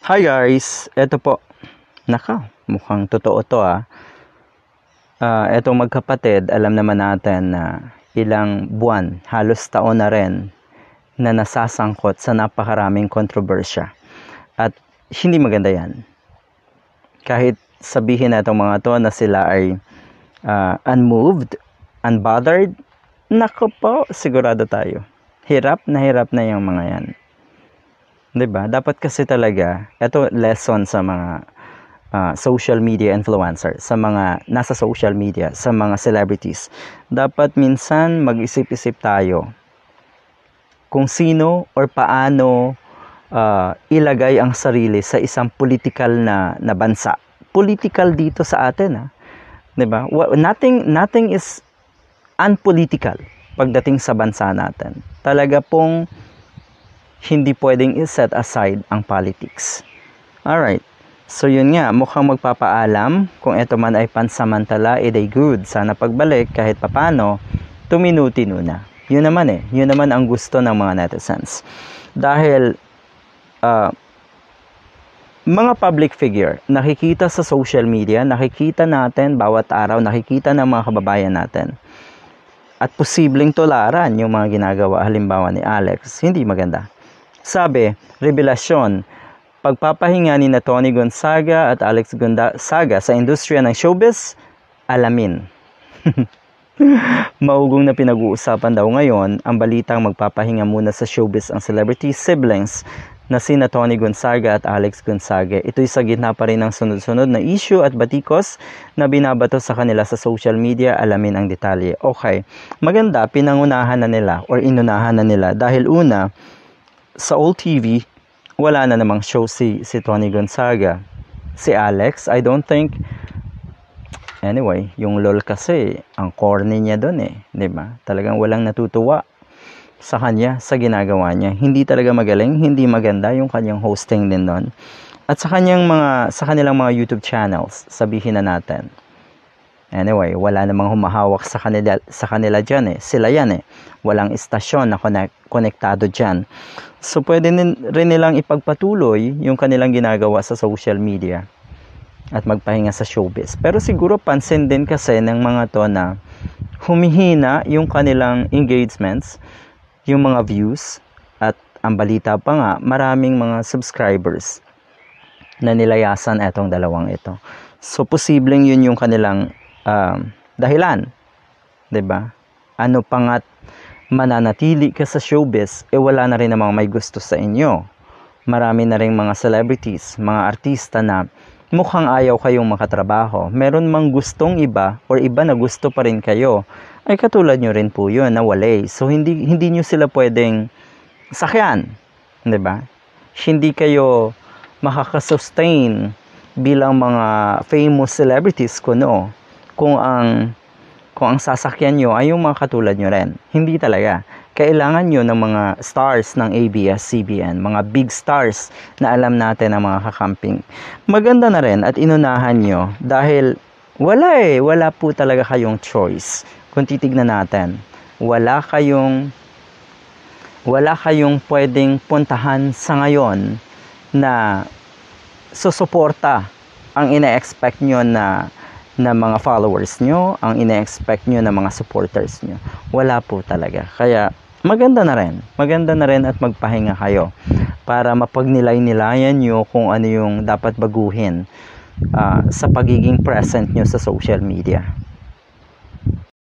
Hi guys, eto po. Mukhang totoo to etong magkapatid, alam naman natin na ilang buwan, halos taon na rin na nasasangkot sa napakaraming kontrobersya. At hindi maganda yan. Kahit sabihin na itong mga to na sila ay unmoved, unbothered, nako po, sigurado tayo. Hirap na yung mga yan. 'Di ba? Dapat kasi talaga, ito lesson sa mga social media influencer, sa mga nasa social media, sa mga celebrities. Dapat minsan mag-isip-isip tayo kung sino or paano ilagay ang sarili sa isang political na bansa. Political dito sa atin, 'di ba? Nothing is unpolitical pagdating sa bansa natin. Talaga pong hindi pwedeng i-set aside ang politics. Alright. So yun nga, mukhang magpapaalam. Kung ito man ay pansamantala, ay good. Sana pagbalik, kahit papano, tuminuti na. Yun naman ang gusto ng mga netizens. Dahil, mga public figure, nakikita sa social media, nakikita natin bawat araw, nakikita ng mga kababayan natin. At posibleng tolaran yung mga ginagawa, halimbawa ni Alex. Hindi maganda. Sabi, revelasyon, pagpapahinga ni na Tony Gonzaga at Alex Gonzaga sa industriya ng showbiz, alamin. Maugong na pinag-uusapan daw ngayon ang balitang magpapahinga muna sa showbiz ang celebrity siblings na sina Tony Gonzaga at Alex Gonzaga. Ito'y sa gitna pa rin ng sunod-sunod na issue at batikos na binabato sa kanila sa social media. Alamin ang detalye. Okay, maganda, pinangunahan na nila or inunahan na nila dahil una, sa All TV, wala na namang show si Tony Gonzaga. Si Alex, I don't think, anyway, yung LOL kasi, ang corny niya doon diba? Talagang walang natutuwa sa kanya, sa ginagawa niya. Hindi talaga magaling, hindi maganda yung kanyang hosting din doon. At sa kanilang mga YouTube channels, sabihin na natin. Anyway, wala namang humahawak sa kanila dyan Sila yan Walang istasyon na konektado dyan. So, pwede rin nilang ipagpatuloy yung kanilang ginagawa sa social media at magpahinga sa showbiz. Pero siguro pansin din kasi ng mga to na humihina yung kanilang engagements, yung mga views, at ang balita pa nga, maraming mga subscribers na nilayasan etong dalawang ito. So, posibleng yun yung kanilang dahilan, 'di ba? Ano pa nga't mananatili ka sa showbiz, wala na rin namang may gusto sa inyo. Marami na ring mga celebrities, mga artista na mukhang ayaw kayong makatrabaho. Meron mang gustong iba or iba na gusto pa rin kayo. Ay katulad nyo rin po yun, na wala. So hindi nyo sila pwedeng sakyan, 'di ba? Hindi kayo makakasustain bilang mga famous celebrities kuno. Kung ang sasakyan nyo ay yung mga katulad nyo rin. Hindi talaga. Kailangan nyo ng mga stars ng ABS-CBN, mga big stars na alam natin ang mga kakamping. Maganda na rin at inunahan nyo dahil wala po talaga kayong choice. Kung titignan natin, wala kayong pwedeng puntahan sa ngayon na susuporta ang ina-expect nyo na mga followers nyo, ang ina-expect nyo na mga supporters nyo. Wala po talaga. Kaya maganda na rin at magpahinga kayo para mapagnilay-nilayan nyo kung ano yung dapat baguhin sa pagiging present nyo sa social media.